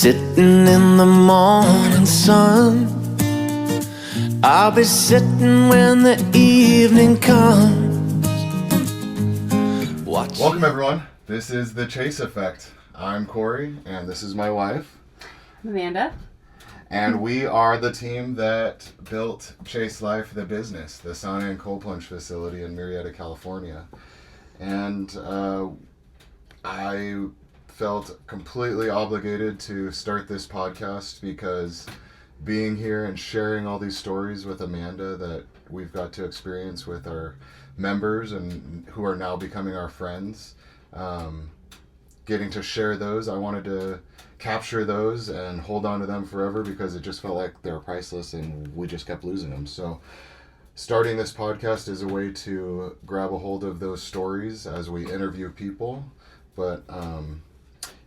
Sitting in the morning sun, I'll be sitting when the evening comes. Welcome everyone, this is the Chayse Effect. I'm Corey, and this is my wife, Amanda. And we are the team that built Chayse Life, the business, the sauna and cold plunge facility in Murrieta, California. And I felt completely obligated to start this podcast because being here and sharing all these stories with Amanda that we've got to experience with our members and who are now becoming our friends, getting to share those, I wanted to capture those and hold on to them forever because it just felt like they were priceless and we just kept losing them. So starting this podcast is a way to grab a hold of those stories as we interview people. But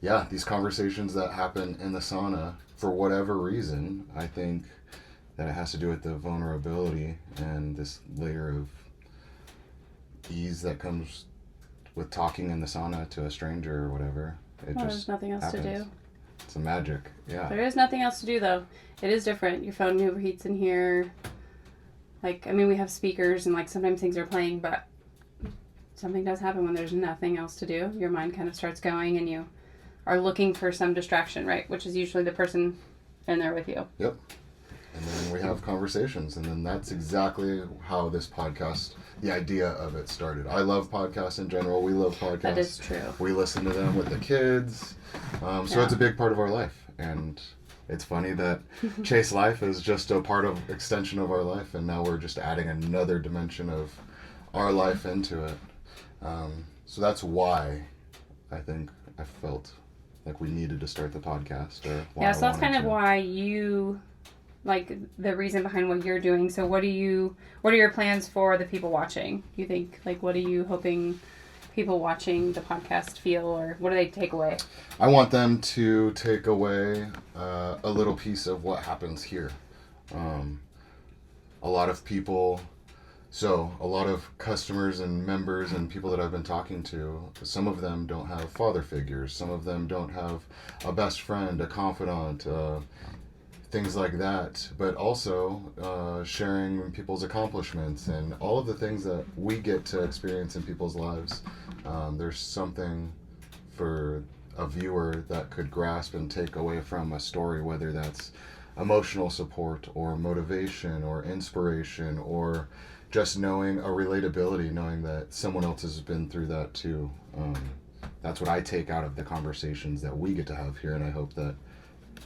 yeah, these conversations that happen in the sauna, for whatever reason, I think that it has to do with the vulnerability and this layer of ease that comes with talking in the sauna to a stranger or whatever. There's nothing else happens. to do. It's a magic, yeah. There is nothing else to do, though. It is different. Your phone overheats in here. We have speakers and, sometimes things are playing, but something does happen when there's nothing else to do. Your mind kind of starts going and you are looking for some distraction, right? Which is usually the person in there with you. Yep. And then we have conversations, and then that's exactly how this podcast, the idea of it started. I love podcasts in general. We love podcasts. That is true. We listen to them with the kids. So it's a big part of our life. And it's funny that Chayse Life is just a part of extension of our life, and now we're just adding another dimension of our life into it. So that's why I think I felt like we needed to start the podcast. So that's kind of why you, the reason behind what you're doing. So what are your plans for the people watching? You think, what are you hoping people watching the podcast feel, or what do they take away? I want them to take away a little piece of what happens here. A lot of customers and members and people that I've been talking to, some of them don't have father figures, some of them don't have a best friend, a confidant, things like that, but also sharing people's accomplishments and all of the things that we get to experience in people's lives. There's something for a viewer that could grasp and take away from a story, whether that's emotional support or motivation or inspiration or just knowing a relatability, knowing that someone else has been through that too. That's what I take out of the conversations that we get to have here, and I hope that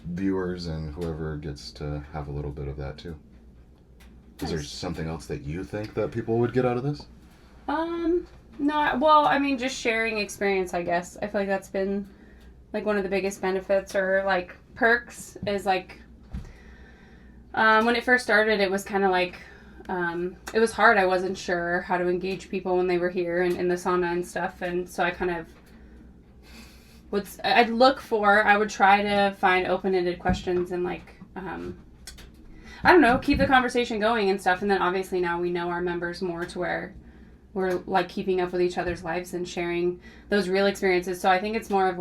viewers and whoever gets to have a little bit of that too. Is there something else that you think that people would get out of this? No, just sharing experience, I guess. I feel like that's been one of the biggest benefits or perks is when it first started, it was kind of it was hard. I wasn't sure how to engage people when they were here and in the sauna and stuff, and so I kind of I would try to find open-ended questions and I don't know, keep the conversation going and stuff. And then obviously now we know our members more to where we're keeping up with each other's lives and sharing those real experiences. So I think it's more of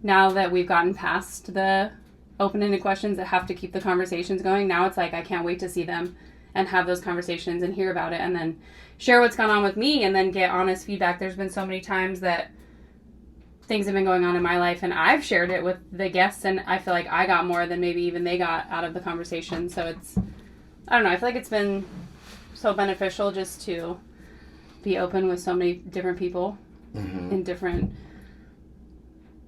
now that we've gotten past the open-ended questions that have to keep the conversations going, now it's I can't wait to see them and have those conversations and hear about it and then share what's gone on with me and then get honest feedback. There's been so many times that things have been going on in my life and I've shared it with the guests and I feel like I got more than maybe even they got out of the conversation. So I don't know, I feel like it's been so beneficial just to be open with so many different people in different,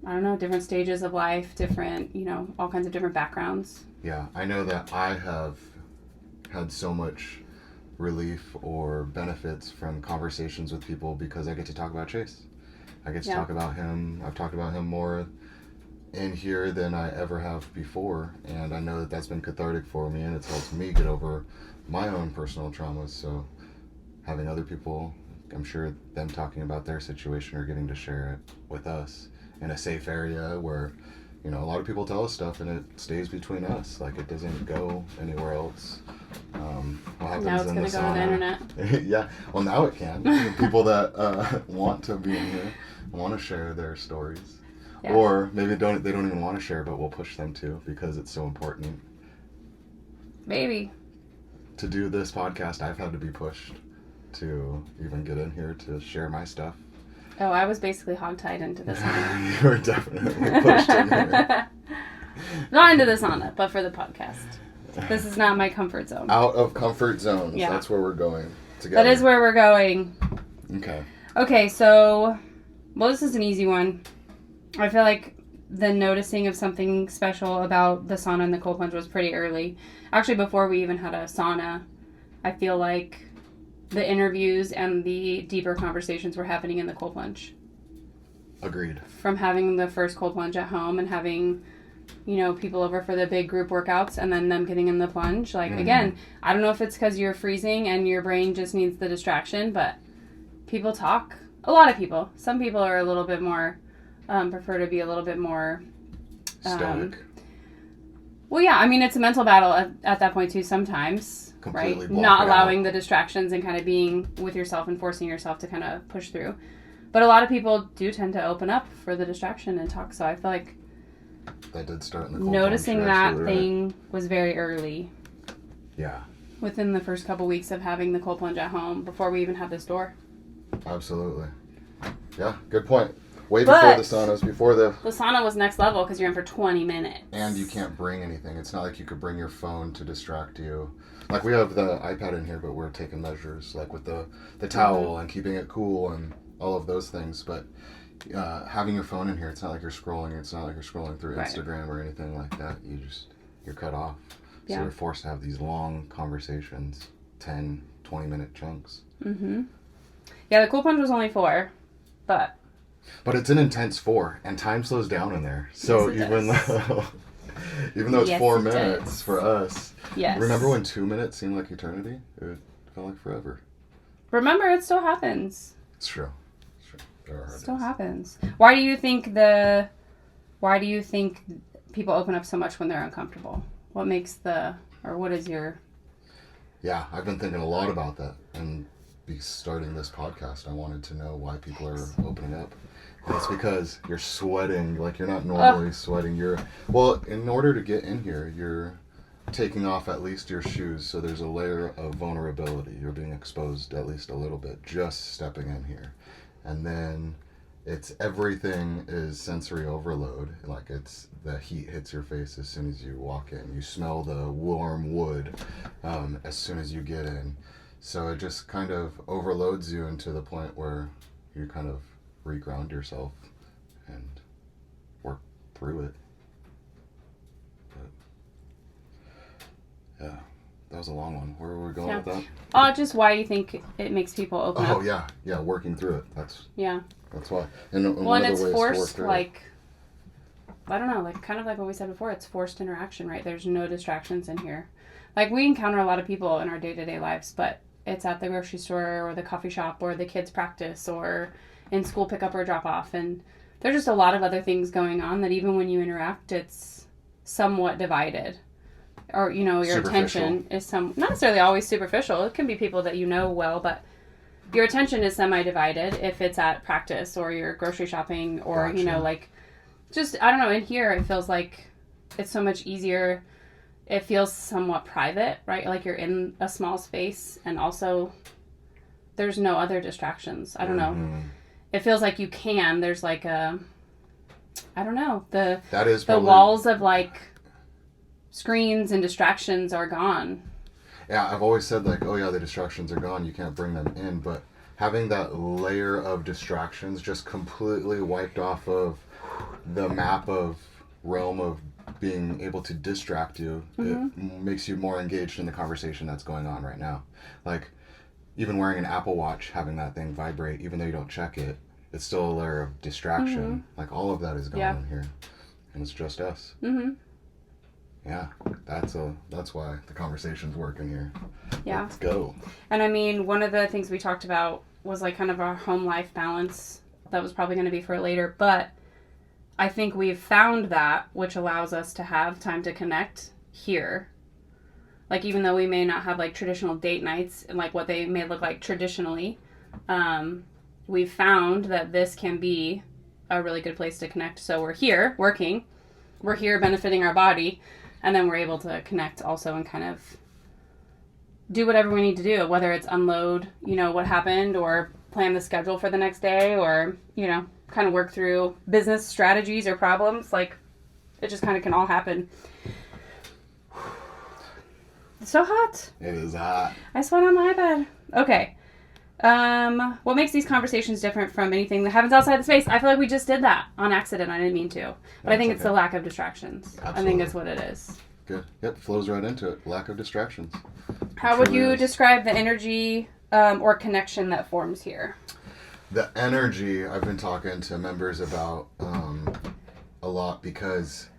different stages of life, different, all kinds of different backgrounds. Yeah, I know that I have had so much relief or benefits from conversations with people because I get to talk about Chayse. I get to talk about him. I've talked about him more in here than I ever have before, and I know that that's been cathartic for me, and it's helped me get over my own personal traumas. So having other people, I'm sure them talking about their situation or getting to share it with us in a safe area where, a lot of people tell us stuff and it stays between us. It doesn't go anywhere else. What happens now it's going to go to the internet. Yeah, well now it can. People that want to be in here, want to share their stories. Yeah. Or maybe they don't even want to share, but we'll push them to because it's so important. Maybe. To do this podcast, I've had to be pushed to even get in here to share my stuff. Oh, I was basically hogtied into the sauna. You were definitely pushed in here. Not into the sauna, but for the podcast. This is not my comfort zone. Out of comfort zones. Yeah. That's where we're going together. That is where we're going. Okay. Okay, so, well, this is an easy one. I feel like the noticing of something special about the sauna and the cold plunge was pretty early. Actually, before we even had a sauna, I feel like the interviews and the deeper conversations were happening in the cold plunge. Agreed. From having the first cold plunge at home and having, you know, people over for the big group workouts and then them getting in the plunge. Like, again, I don't know if it's because you're freezing and your brain just needs the distraction, but people talk. A lot of people. Some people are a little bit more, prefer to be a little bit more... Stoic. Well, yeah, I mean, it's a mental battle at that point, too, sometimes, Completely right? block Not it allowing out. the distractions and kind of being with yourself and forcing yourself to kind of push through. But a lot of people do tend to open up for the distraction and talk, so I feel like That did start in the cold noticing plunge, that absolutely right. thing was very early. Yeah, Within the first couple weeks of having the cold plunge at home, before we even had this door. absolutely. Yeah, good point. Way But- before the saunas, before the... The sauna was next level because you're in for 20 minutes. And you can't bring anything. It's not like you could bring your phone to distract you. Like, we have the iPad in here, but we're taking measures, like with the towel and keeping it cool and all of those things. But having your phone in here, it's not like you're scrolling. It's not like you're scrolling through Right. Instagram or anything like that. You're cut off. So Yeah. you're forced to have these long conversations, 10, 20-minute chunks. Mm-hmm. Yeah, the cold plunge was only 4, but... But it's an intense 4, and time slows down in there. So Yes, it even does. though it's Yes, 4 it minutes does. for us, Yes. remember when 2 minutes seemed like eternity? It felt like forever. Remember, it still happens. It's true. It's true. There are hard Still days. happens. Why do you think people open up so much when they're uncomfortable? What makes what is your... Yeah, I've been thinking a lot about that, and starting this podcast, I wanted to know why people are opening up. And it's because you're sweating like you're not normally sweating. In order to get in here, you're taking off at least your shoes, so there's a layer of vulnerability. You're being exposed at least a little bit just stepping in here. And then everything is sensory overload. Like, the heat hits your face as soon as you walk in. You smell the warm wood as soon as you get in. So it just kind of overloads you into the point where you kind of reground yourself and work through it. But yeah, that was a long one. Where were we going with that? Just why you think it makes people open up. Oh yeah, working through it. That's why. And Well, one and of it's the ways to work forced, through like, I don't know, like, kind of like what we said before, it's forced interaction, right? There's no distractions in here. Like, we encounter a lot of people in our day-to-day lives, but it's at the grocery store or the coffee shop or the kids' practice or in school pickup or drop-off. And there's just a lot of other things going on that even when you interact, it's somewhat divided. Or, you know, your attention is not necessarily always superficial. It can be people that you know well, but your attention is semi-divided if it's at practice or you're grocery shopping or, Gotcha. you know, like, just, I don't know, in here it feels like it's so much easier. It feels somewhat private, right? Like you're in a small space and also there's no other distractions. I don't know. It feels like there's like I don't know, the walls of like screens and distractions are gone. Yeah, I've always said like, oh yeah, the distractions are gone. You can't bring them in, but having that layer of distractions just completely wiped off of the map of realm of being able to distract you, it makes you more engaged in the conversation that's going on right now. Like, even wearing an Apple Watch, having that thing vibrate, even though you don't check it, it's still a layer of distraction. Like, all of that is gone in here, and it's just us. Yeah, that's why the conversation's working here. Yeah. Let's go. And I mean, one of the things we talked about was like kind of our home life balance. That was probably going to be for later, but I think we've found that, which allows us to have time to connect here. Like, even though we may not have like traditional date nights and like what they may look like traditionally, we've found that this can be a really good place to connect. So we're here working, we're here benefiting our body, and then we're able to connect also and kind of do whatever we need to do, whether it's unload, what happened, or plan the schedule for the next day, or, kind of work through business strategies or problems. Like, it just kind of can all happen. It's so hot. It is hot. I sweat on my bed. Okay. What makes these conversations different from anything that happens outside the space? I feel like we just did that on accident. I didn't mean to. But I think it's the lack of distractions. Absolutely. I think that's what it is. Good. Yep, flows right into it. Lack of distractions. How would you describe the energy or connection that forms here? The energy, I've been talking to members about a lot, because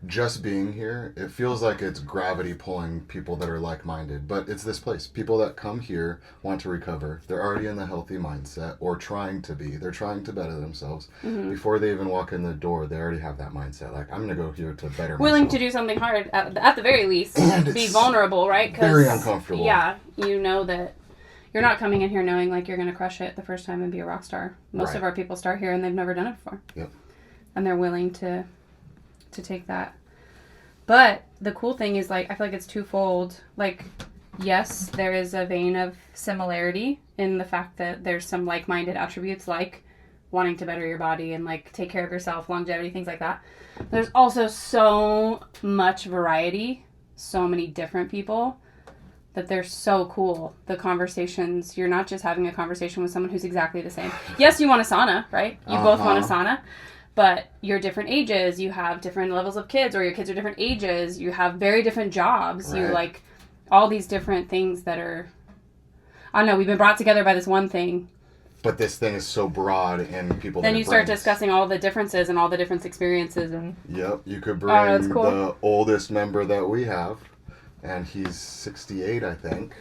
just being here, it feels like it's gravity pulling people that are like-minded. But it's this place. People that come here want to recover. They're already in the healthy mindset, or trying to be. They're trying to better themselves. Mm-hmm. Before they even walk in the door, they already have that mindset. Like, I'm going to go here to better Willing myself. to do something hard, at the very least. And be vulnerable, right? 'Cause, very uncomfortable. Yeah, you know that you're not coming in here knowing like you're going to crush it the first time and be a rock star. Most of our people start here and they've never done it before. Yep. And they're willing to take that. But the cool thing is, like, I feel like it's twofold. Like, yes, there is a vein of similarity in the fact that there's some like-minded attributes, like wanting to better your body and like take care of yourself, longevity, things like that. There's also so much variety, so many different people, that they're so cool. The conversations, you're not just having a conversation with someone who's exactly the same. Yes, you want a sauna, right? You both want a sauna. But you're different ages, you have different levels of kids, or your kids are different ages, you have very different jobs, you like all these different things that are, I don't know, we've been brought together by this one thing. But this thing is so broad, and people then you start discussing all the differences and all the different experiences. And yep, you could bring the oldest member that we have, and he's 68, I think.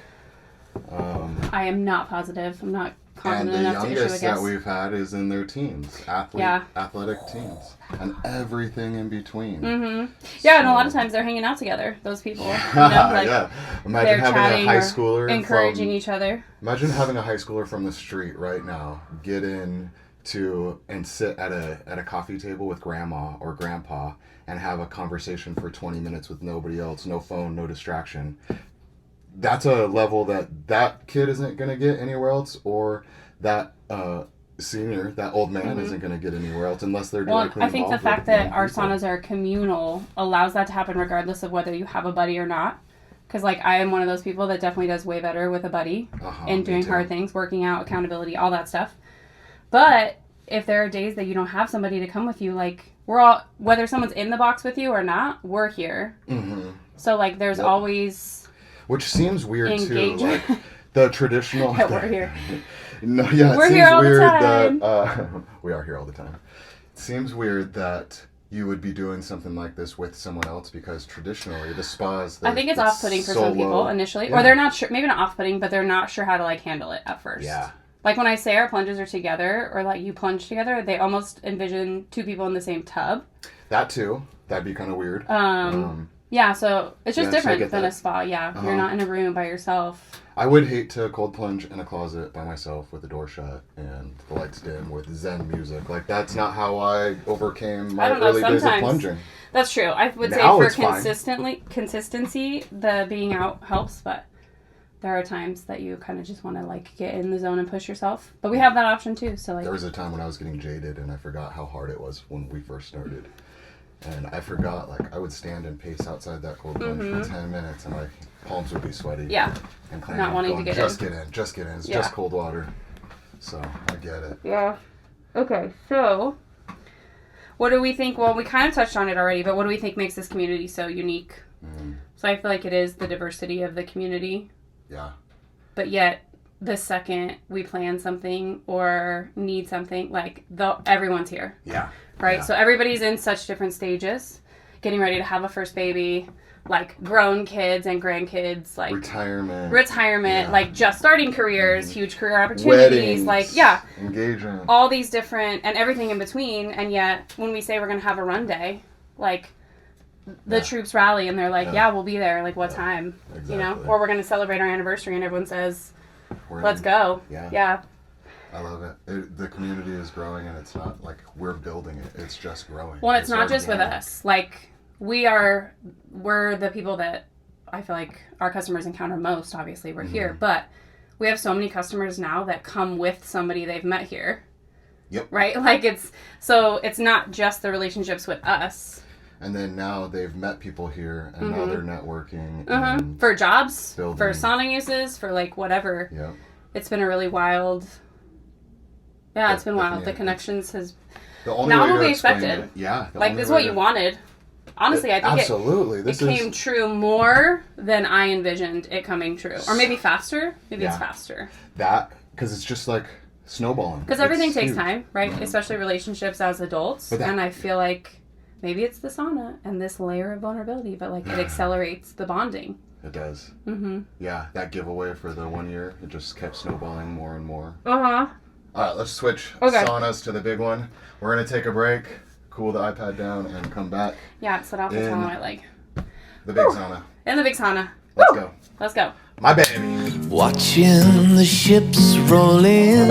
I am not positive. I'm not confident enough to issue a guess. And the youngest that we've had is in their teens, athletic teens, and everything in between. Mm-hmm. Yeah, and a lot of times they're hanging out together, those people. Yeah. Imagine having a high schooler encouraging each other. Imagine having a high schooler from the street right now get in and sit at a coffee table with grandma or grandpa and have a conversation for 20 minutes with nobody else, no phone, no distraction. That's a level that kid isn't going to get anywhere else, or that senior, that old man isn't going to get anywhere else unless they're directly involved. I think the fact that our saunas are communal allows that to happen regardless of whether you have a buddy or not. Because, like, I am one of those people that definitely does way better with a buddy and doing hard things, working out, accountability, all that stuff. But if there are days that you don't have somebody to come with you, like, we're all, whether someone's in the box with you or not, we're here. Mm-hmm. So, like, there's always... Which seems weird too, like the traditional. We're here. No, yeah, we're it seems here all weird the time. that we are here all the time. It seems weird that you would be doing something like this with someone else, because traditionally the spas. I think it's off-putting for some people initially, or they're not sure. Maybe not off-putting, but they're not sure how to like handle it at first. Yeah. Like when I say our plunges are together, or like you plunge together, they almost envision two people in the same tub. That too. That'd be kind of weird. Yeah, so it's just different than a spa. Yeah, you're not in a room by yourself. I would hate to cold plunge in a closet by myself with the door shut and the lights dim with Zen music. Like, that's not how I overcame my early days of plunging. That's true. I would say for consistency, the being out helps, but there are times that you kind of just want to like get in the zone and push yourself. But we have that option too. So like, there was a time when I was getting jaded and I forgot how hard it was when we first started. And I forgot, like, I would stand and pace outside that cold plunge for 10 minutes, and my palms would be sweaty. Yeah. And claiming, not wanting to get just in. Just get in. It's just cold water. So, I get it. Yeah. Okay, so, what do we think? Well, we kind of touched on it already, but what do we think makes this community so unique? So, I feel like it is the diversity of the community. Yeah. But yet, the second we plan something or need something, like, everyone's here. Yeah. Right? Yeah. So everybody's in such different stages. Getting ready to have a first baby, like grown kids and grandkids, like retirement, like just starting careers, huge career opportunities, weddings, like engagement, all these different and everything in between. And yet when we say we're going to have a run day, like the troops rally and they're like, yeah, we'll be there. Like what time, exactly. you know, or we're going to celebrate our anniversary and everyone says, let's go. Yeah. I love it. The community is growing, and it's not like we're building it. It's just growing. Well, it's not just with us. Like, we're the people that I feel like our customers encounter most. Obviously, we're here. But we have so many customers now that come with somebody they've met here. Yep. Right? Like, it's not just the relationships with us. And then now they've met people here, and now they're networking. And for jobs, building. for sauna uses, for like whatever. Yeah. It's been a really wild. Yeah, it's been wild. The connections has. The only Not way what to we explain expected. it, yeah. Like, this is what you wanted. Honestly, I think absolutely. it came true more than I envisioned it coming true. Or maybe faster. Maybe it's faster. Because it's just like snowballing. Because everything takes time, right? Especially relationships as adults. And I feel like maybe it's the sauna and this layer of vulnerability, but like it accelerates the bonding. It does. Mm-hmm. Yeah, that giveaway for the 1 year, it just kept snowballing more and more. Uh-huh. All right, let's switch saunas to the big one. We're going to take a break, cool the iPad down, and come back. Yeah, sit off the towel on my leg. The big sauna. In the big sauna. Let's go. Let's go. My baby. Watching the ships roll in.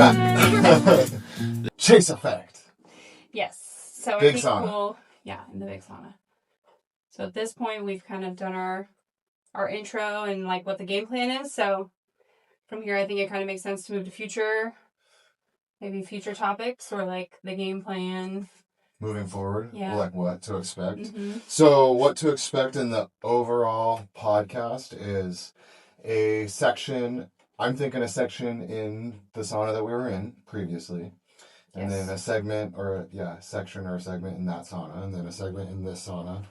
Chayse Effect. Yes. So big it'd be sauna. Cool. Yeah, in the big sauna. So at this point, we've kind of done our intro and like what the game plan is. So from here, I think it kind of makes sense to move to future topics or like the game plan. Moving forward, like what to expect. Mm-hmm. So what to expect in the overall podcast is a section. I'm thinking a section in the sauna that we were in previously. And then a segment section or a segment in that sauna. And then a segment in this sauna.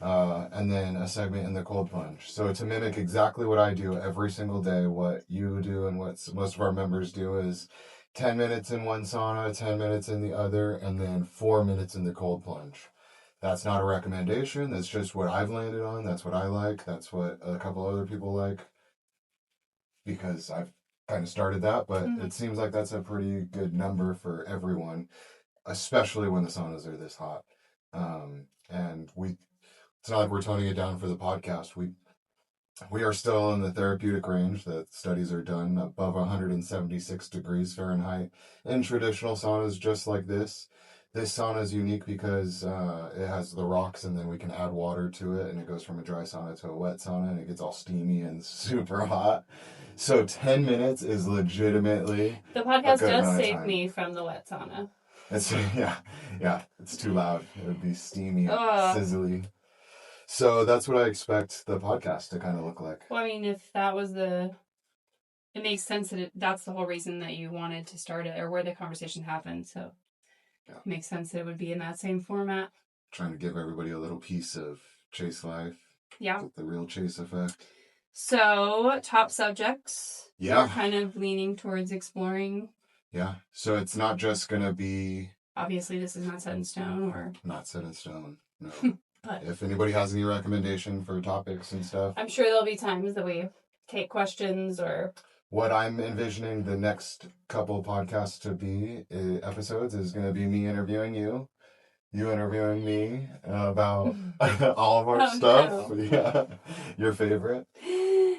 And then a segment in the cold plunge. So to mimic exactly what I do every single day, what you do and what most of our members do is 10 minutes in one sauna, 10 minutes in the other, and then 4 minutes in the cold plunge. That's not a recommendation. That's just what I've landed on. That's what I like. That's what a couple other people like. Because I've kind of started that, but it seems like that's a pretty good number for everyone, especially when the saunas are this hot. And it's not like we're toning it down for the podcast. We are still in the therapeutic range that studies are done above 176 degrees Fahrenheit in traditional saunas just like this. This sauna is unique because it has the rocks and then we can add water to it and it goes from a dry sauna to a wet sauna and it gets all steamy and super hot. So 10 minutes is legitimately The podcast does save me from the wet sauna. It's it's too loud. It would be steamy, sizzly. So that's what I expect the podcast to kind of look like. Well, I mean, if that was it makes sense that that's the whole reason that you wanted to start it or where the conversation happened. So it makes sense that it would be in that same format. Trying to give everybody a little piece of Chayse life. Yeah. The real Chayse Effect. So, top subjects. Yeah. We're kind of leaning towards exploring. Yeah. So it's not just going to be... Obviously, this is not set in stone or... Not set in stone, no. But if anybody has any recommendation for topics and stuff... I'm sure there'll be times that we take questions or... What I'm envisioning the next couple podcasts to be, episodes, is going to be me interviewing you interviewing me about all of our stuff. No. Yeah, your favorite.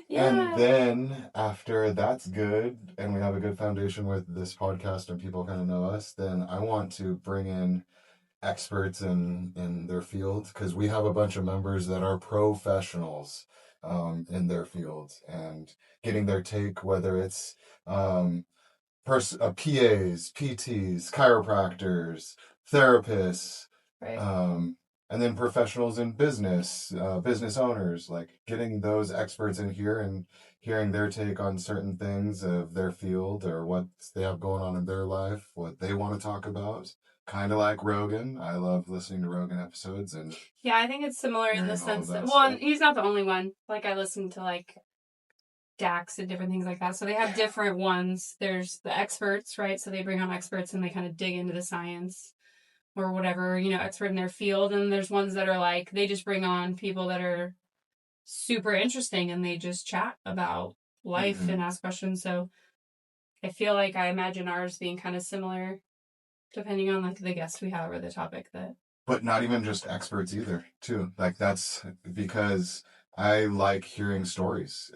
Yeah. And then after that's good, and we have a good foundation with this podcast and people kind of know us, then I want to bring in experts in their field because we have a bunch of members that are professionals in their fields and getting their take, whether it's PAs, PTs, chiropractors, therapists, right. And then professionals in business owners, like getting those experts in here and hearing their take on certain things of their field or what they have going on in their life, what they want to talk about. Kind of like Rogan. I love listening to Rogan episodes. And yeah, I think it's similar in the sense that, well, he's not the only one. Like, I listen to, like, Dax and different things like that. So they have different ones. There's the experts, right? So they bring on experts and they kind of dig into the science or whatever, expert in their field. And there's ones that are like, they just bring on people that are super interesting and they just chat about life and ask questions. So I feel like I imagine ours being kind of similar depending on like the guest we have or the topic that. But not even just experts either, too. Like that's because I like hearing stories.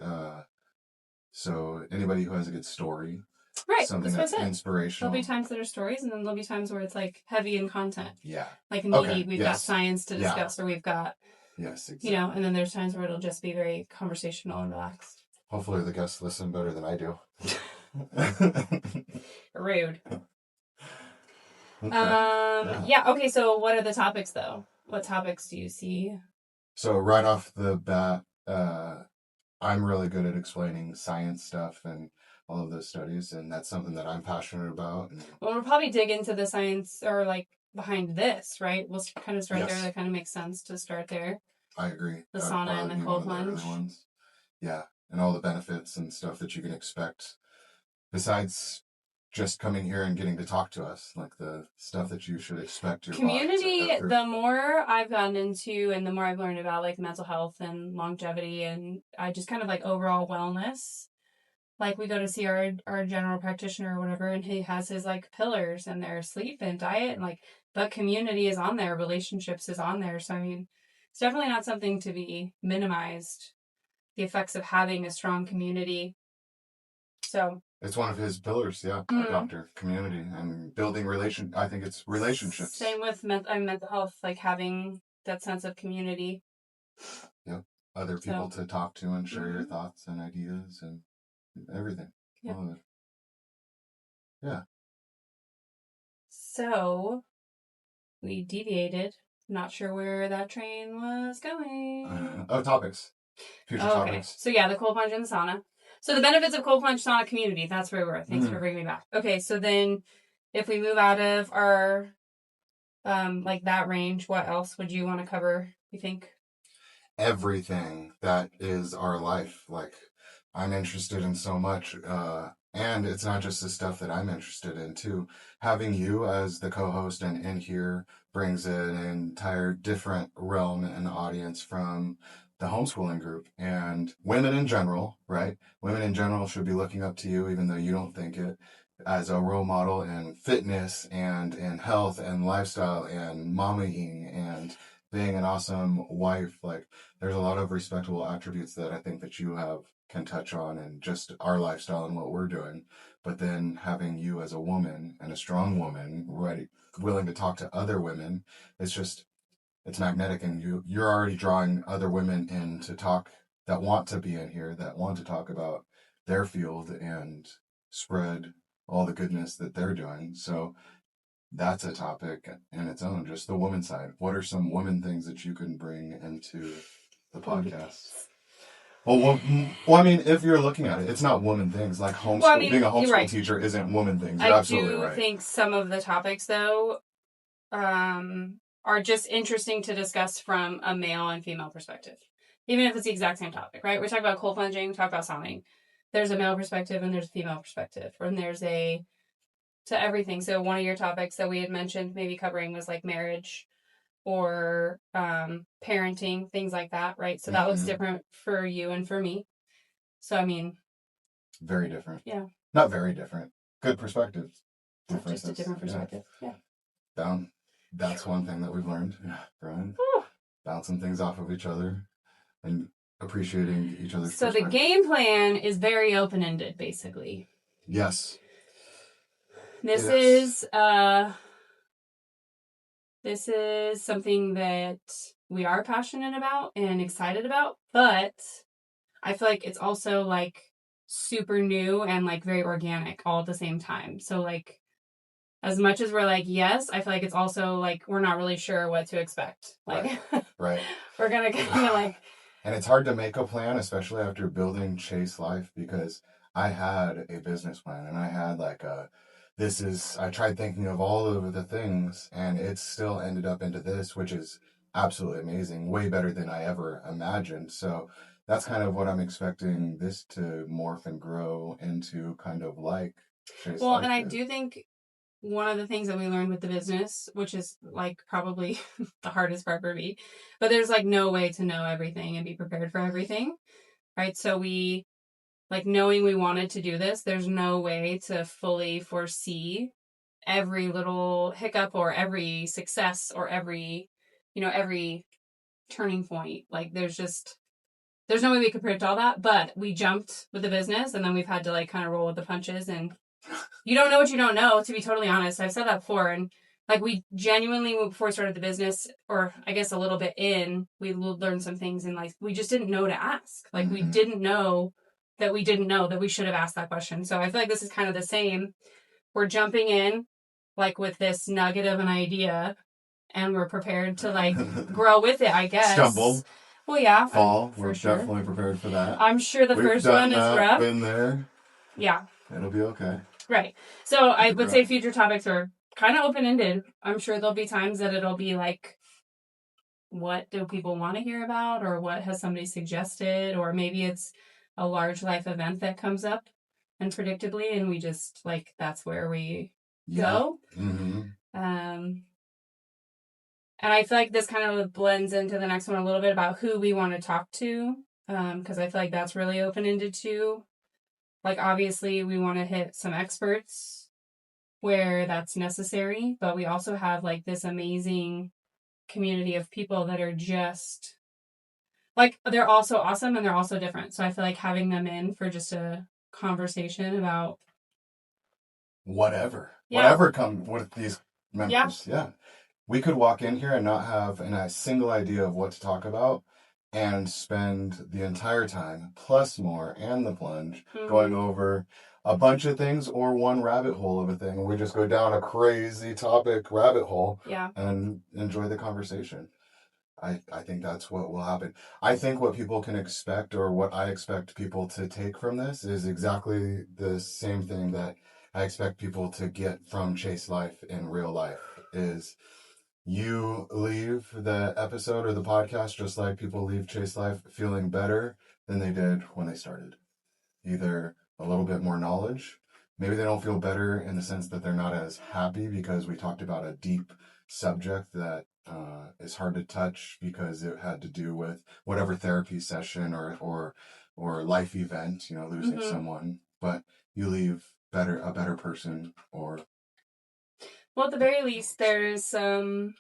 So anybody who has a good story Right. something That's that's what I said. inspirational. There'll be times that are stories, and then there'll be times where it's like heavy in content. Yeah. Like meaty, Okay, we've yes. got science to Yeah. discuss, or we've got, Yes, exactly. you know, and then there's times where it'll just be very conversational and relaxed. Hopefully the guests listen better than I do. Rude. Okay. Yeah. Okay. So what are the topics though? What topics do you see? So right off the bat, I'm really good at explaining science stuff and all of those studies, and that's something that I'm passionate about. Well, we'll probably dig into the science or like behind this, right? We'll kind of start there. That kind of makes sense to start there. I agree. The sauna and the cold plunge. Yeah, and all the benefits and stuff that you can expect besides just coming here and getting to talk to us, like the stuff that you should expect your community. The more I've gotten into and the more I've learned about like mental health and longevity and I just kind of like overall wellness. Like we go to see our general practitioner or whatever, and he has his like pillars and their sleep and diet and like, but community is on there, relationships is on there. So I mean, it's definitely not something to be minimized. The effects of having a strong community. So it's one of his pillars, yeah. Doctor, community and building I think it's relationships. Same with mental health, like having that sense of community. Yep, other people to talk to and share your thoughts and ideas and everything. Yep. All of it. Yeah. So we deviated. Not sure where that train was going. Topics. Future topics. So yeah, the cold plunge and the sauna. So the benefits of cold plunge sauna community. That's where we were. Thanks for bringing me back. Okay, so then if we move out of our like that range, what else would you want to cover, you think? Everything that is our life. Like, I'm interested in so much. And it's not just the stuff that I'm interested in, too. Having you as the co-host and in here brings in an entire different realm and audience from the homeschooling group and women in general, right? Women in general should be looking up to you, even though you don't think it, as a role model in fitness and in health and lifestyle and mommying and being an awesome wife. Like, there's a lot of respectable attributes that I think that you can touch on and just our lifestyle and what we're doing. But then having you as a woman and a strong woman, ready, willing to talk to other women, it's magnetic, and you're already drawing other women in to talk that want to be in here, that want to talk about their field and spread all the goodness that they're doing. So that's a topic in its own, just the woman side. What are some women things that you can bring into the podcast? Well, I mean, if you're looking at it, it's not woman things. Like homeschool, being a homeschool teacher isn't woman things. You're absolutely right. I do think some of the topics, though, are just interesting to discuss from a male and female perspective. Even if it's the exact same topic, right? We talk about cold plunging, we talk about sauning. There's a male perspective and there's a female perspective. And there's to everything. So one of your topics that we had mentioned maybe covering was like marriage or parenting, things like that, right? So that looks different for you and for me. So, I mean... very different. Yeah. Not very different. Good perspectives. Just a different perspective, yeah. That's one thing that we've learned, Brian. Bouncing things off of each other and appreciating each other's So the game plan is very open-ended, basically. Yes. This is something that we are passionate about and excited about, but I feel like it's also like super new and like very organic all at the same time. So like as much as we're like, yes, I feel like it's also like we're not really sure what to expect. Like, right. We're going to kind of like... And it's hard to make a plan, especially after building Chayse Life, because I had a business plan and I had like I tried thinking of all of the things and it still ended up into this, which is absolutely amazing, way better than I ever imagined. So that's kind of what I'm expecting this to morph and grow into, kind of like Chayse Life. And I do think one of the things that we learned with the business, which is like probably the hardest part for me, but there's like no way to know everything and be prepared for everything, right? So we, like knowing we wanted to do this, there's no way to fully foresee every little hiccup or every success or every turning point. Like there's no way we could predict all that, but we jumped with the business and then we've had to like kind of roll with the punches and You don't know what you don't know, to be totally honest. I've said that before. And like we genuinely, before we started the business, or I guess a little bit in, we learned some things and like we just didn't know to ask. Like we didn't know that we didn't know that we should have asked that question. So I feel like this is kind of the same. We're jumping in like with this nugget of an idea and we're prepared to like grow with it, I guess. Stumble. Well, yeah. Fall. For We're sure. definitely prepared for that. I'm sure the We've first done one is that, rough. Been there. Yeah. It'll be okay. Right. So I would say future topics are kind of open-ended. I'm sure there'll be times that it'll be like, what do people want to hear about? Or what has somebody suggested? Or maybe it's a large life event that comes up unpredictably and we just like, that's where we go. Mm-hmm. And I feel like this kind of blends into the next one a little bit about who we want to talk to. Because I feel like that's really open-ended too. Like, obviously, we want to hit some experts where that's necessary, but we also have, like, this amazing community of people that are just, like, they're also awesome and they're also different. So I feel like having them in for just a conversation about whatever comes with these members. Yeah. We could walk in here and not have a single idea of what to talk about and spend the entire time, plus more, and the plunge, going over a bunch of things or one rabbit hole of a thing. We just go down a crazy topic rabbit hole and enjoy the conversation. I think that's what will happen. I think what people can expect, or what I expect people to take from this, is exactly the same thing that I expect people to get from Chayse Life in real life, is you leave the episode or the podcast just like people leave Chayse Life feeling better than they did when they started. Either a little bit more knowledge. Maybe they don't feel better in the sense that they're not as happy because we talked about a deep subject that is hard to touch because it had to do with whatever therapy session or life event, losing someone. But you leave a better person, or... Well, at the very least, there's some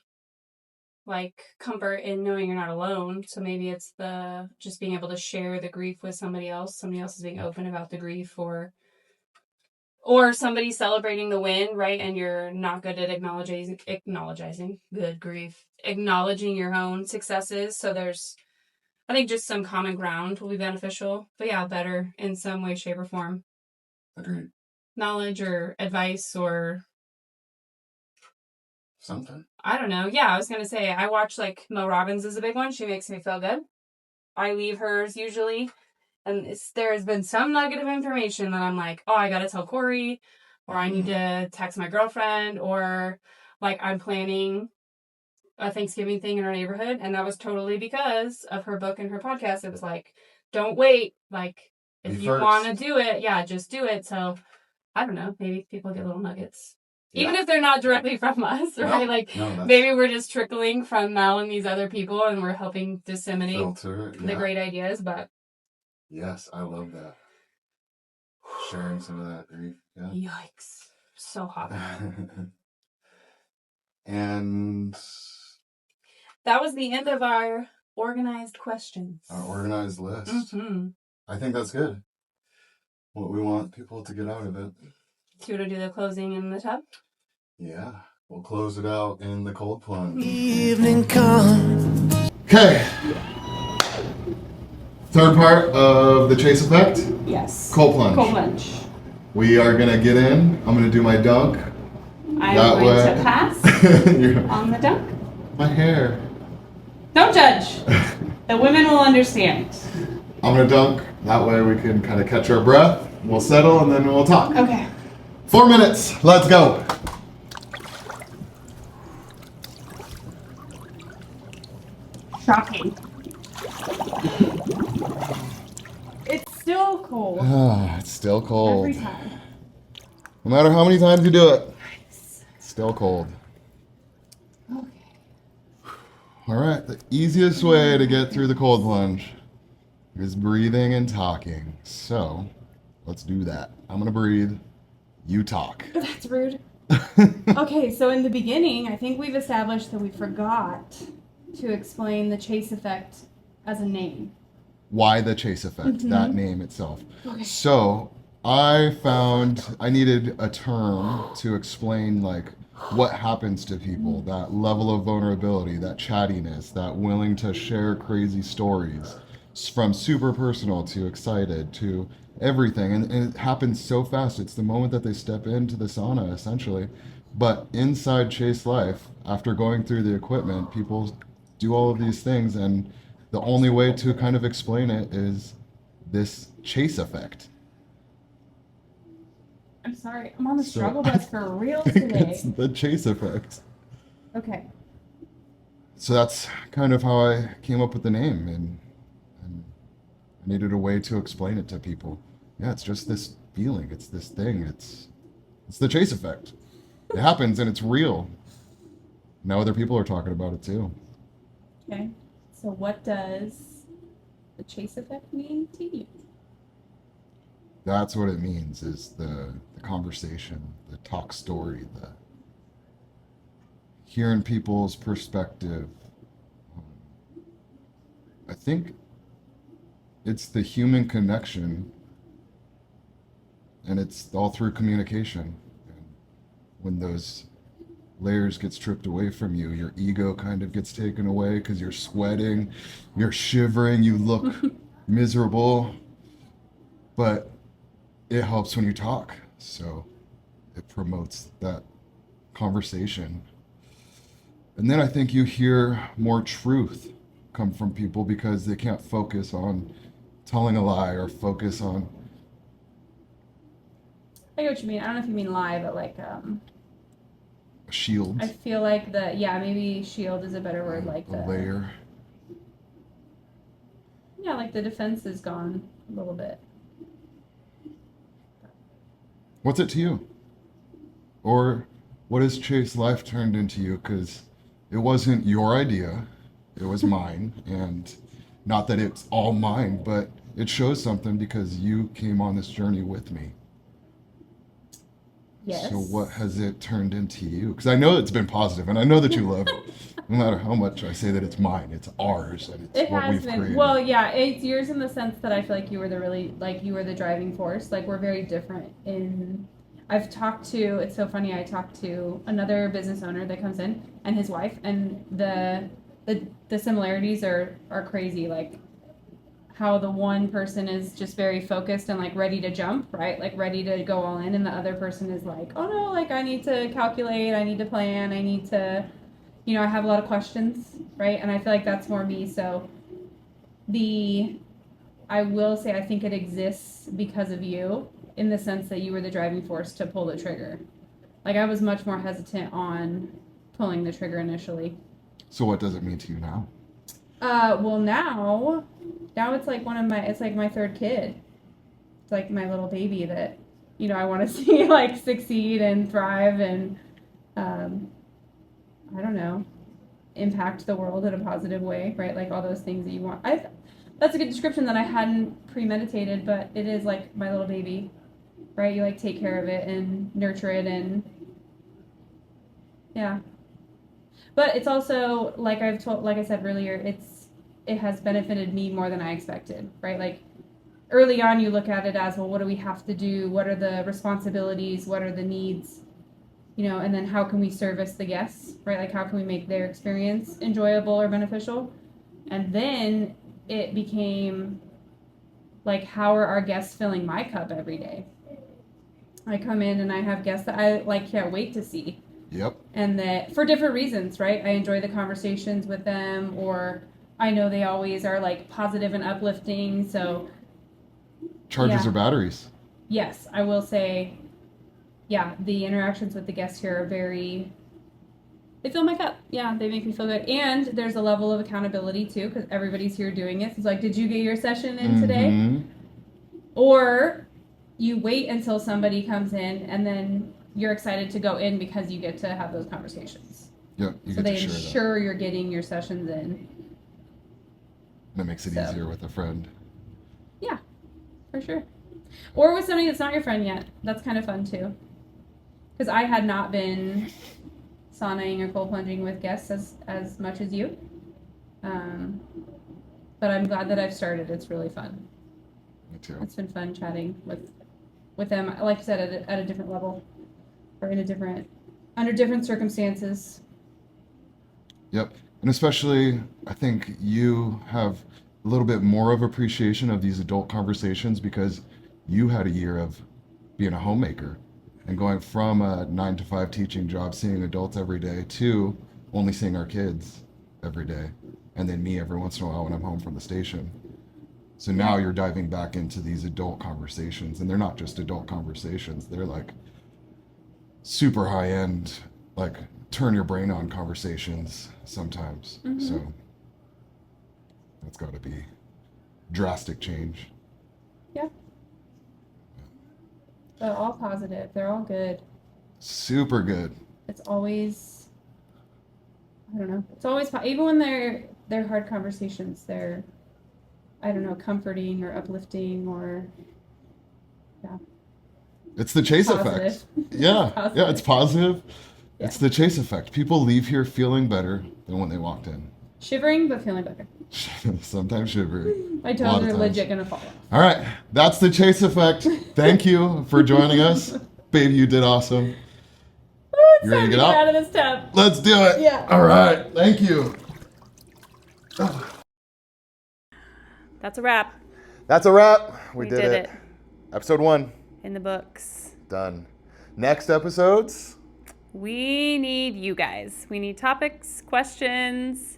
like comfort in knowing you're not alone. So maybe it's the just being able to share the grief with somebody else. Somebody else is being open about the grief, or somebody celebrating the win, right? And you're not good at acknowledging good grief, acknowledging your own successes. So there's, I think, just some common ground will be beneficial. But yeah, better in some way, shape, or form. Agreed. Knowledge or advice or something. I don't know. Yeah, I was going to say, I watch, like, Mel Robbins is a big one. She makes me feel good. I leave hers usually. And there has been some nugget of information that I'm like, oh, I got to tell Corey, or I need to text my girlfriend, or, like, I'm planning a Thanksgiving thing in our neighborhood. And that was totally because of her book and her podcast. It was like, don't wait. Like, if you want to do it, yeah, just do it. So, I don't know. Maybe people get little nuggets. Even if they're not directly from us, right? Maybe we're just trickling from Mel and these other people and we're helping disseminate the great ideas, but... Yes, I love that. Sharing some of that grief. Yeah. Yikes. So hot. And... that was the end of our organized questions. Our organized list. Mm-hmm. I think that's good. What we want people to get out of it. So you want to do the closing in the tub? Yeah, we'll close it out in the cold plunge. Evening comes. Okay. Third part of the Chayse Effect. Yes. Cold plunge. Cold plunge. We are going to get in. I'm going to do my dunk. I'm going to pass on the dunk. My hair. Don't judge. The women will understand. I'm going to dunk. That way we can kind of catch our breath. We'll settle and then we'll talk. Okay. 4 minutes. Let's go. Shocking. It's still cold. It's still cold. Every time. No matter how many times you do it, it's still cold. Okay. All right. The easiest way to get through the cold plunge is breathing and talking. So let's do that. I'm going to breathe. You talk. That's rude. Okay, so in the beginning, I think we've established that we forgot to explain the Chayse Effect as a name. Why the Chayse Effect, that name itself. Okay. So I found I needed a term to explain like what happens to people, that level of vulnerability, that chattiness, that willing to share crazy stories, from super personal to excited to everything. And it happens so fast. It's the moment that they step into the sauna, essentially. But inside Chase Life, after going through the equipment, people do all of these things. And the only way to kind of explain it is this Chase Effect. I'm sorry. I'm on the So struggle I bus for real think today. it's the Chase Effect. Okay. So that's kind of how I came up with the name, and I needed a way to explain it to people. Yeah, it's just this feeling. It's this thing. It's the Chase Effect. It happens and it's real. Now other people are talking about it too. Okay. So what does the Chase Effect mean to you? That's what it means, is the conversation, the talk story, the hearing people's perspective. I think it's the human connection, and it's all through communication. And when those layers get stripped away from you, your ego kind of gets taken away because you're sweating, you're shivering, you look miserable, but it helps when you talk. So it promotes that conversation. And then I think you hear more truth come from people because they can't focus on telling a lie or focus on I get what you mean. I don't know if you mean lie, but like a shield, I feel like maybe shield is a better word, like a layer. Yeah, like the defense is gone a little bit. What's it to you? Or what has Chase Life turned into you? Because it wasn't your idea, it was mine. And not that it's all mine, but it shows something because you came on this journey with me. Yes. So what has it turned into you? Because I know it's been positive, and I know that you love it. No matter how much I say that it's mine, it's ours, and it's It what has we've been. created. Well, yeah, it's yours in the sense that I feel like you were you were the driving force. Like we're very different in. I've talked to. It's so funny. I talked to another business owner that comes in and his wife, and the similarities are crazy. Like how the one person is just very focused and like ready to jump, right? Like ready to go all in, and the other person is like, oh no, like I need to calculate, I need to plan, I need to, I have a lot of questions, right? And I feel like that's more me. So I will say I think it exists because of you in the sense that you were the driving force to pull the trigger. Like I was much more hesitant on pulling the trigger initially. So what does it mean to you now? Well now it's like it's like my third kid. It's like my little baby that, I want to see like succeed and thrive and, I don't know, impact the world in a positive way, right? Like all those things that you want. That's a good description that I hadn't premeditated, but it is like my little baby, right? You like take care of it and nurture it and yeah. But it's also like like I said earlier, it has benefited me more than I expected, right? Like early on you look at it as, well, what do we have to do? What are the responsibilities? What are the needs? And then how can we service the guests, right? Like how can we make their experience enjoyable or beneficial? And then it became like, how are our guests filling my cup every day? I come in and I have guests that I like can't wait to see. Yep. And that for different reasons, right? I enjoy the conversations with them, or I know they always are like positive and uplifting. So Charges yeah. or batteries? Yes, I will say, yeah, the interactions with the guests here are they fill my cup. Yeah, they make me feel good. And there's a level of accountability too, because everybody's here doing it. So it's like, did you get your session in today? Or you wait until somebody comes in and then you're excited to go in because you get to have those conversations. Yeah, so they ensure you're getting your sessions in. That makes it easier with a friend. Yeah, for sure. Or with somebody that's not your friend yet. That's kind of fun too. Because I had not been saunaing or cold plunging with guests as much as you. But I'm glad that I've started. It's really fun. Me too. It's been fun chatting with with them, like you said, at a different level, or under different circumstances. Yep. And especially, I think you have a little bit more of appreciation of these adult conversations because you had a year of being a homemaker and going from a 9 to 5 teaching job, seeing adults every day, to only seeing our kids every day. And then me every once in a while when I'm home from the station. So now you're diving back into these adult conversations, and they're not just adult conversations. They're like super high end, like turn your brain on conversations sometimes. So that's got to be drastic change. Yeah. They're all positive. They're all good. Super good. It's always, I don't know. It's always, even when they're hard conversations, they're, I don't know, comforting or uplifting or, yeah. It's the Chayse Effect. Yeah. Positive. Yeah, it's positive. Yeah. It's the Chayse Effect. People leave here feeling better than when they walked in. Shivering, but feeling better. Sometimes shivering. My toes are legit gonna fall off. All right, that's the Chayse Effect. Thank you for joining us. Babe, you did awesome. It's You ready time to to get get out? out of this tub. Let's do it. Yeah. All right, thank you. That's a wrap. That's a wrap. We did it. Episode 1. In the books. Done. Next episodes. We need you guys. We need topics, questions,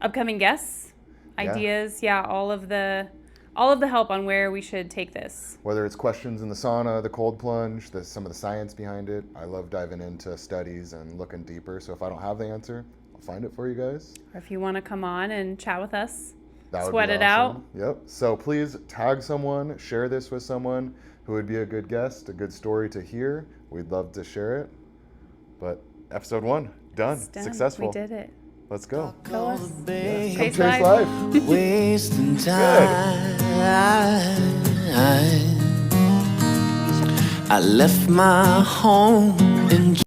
upcoming guests, ideas. Yeah, all of the help on where we should take this. Whether it's questions in the sauna, the cold plunge, some of the science behind it. I love diving into studies and looking deeper. So if I don't have the answer, I'll find it for you guys. Or if you want to come on and chat with us, That would sweat be it awesome. out. Yep. So please tag someone, share this with someone who would be a good guest, a good story to hear. We'd love to share it. But episode 1, done. It's done. Successful. We did it. Let's go. Kill us. Come Chase Chase life. life. wasting time. I left my home in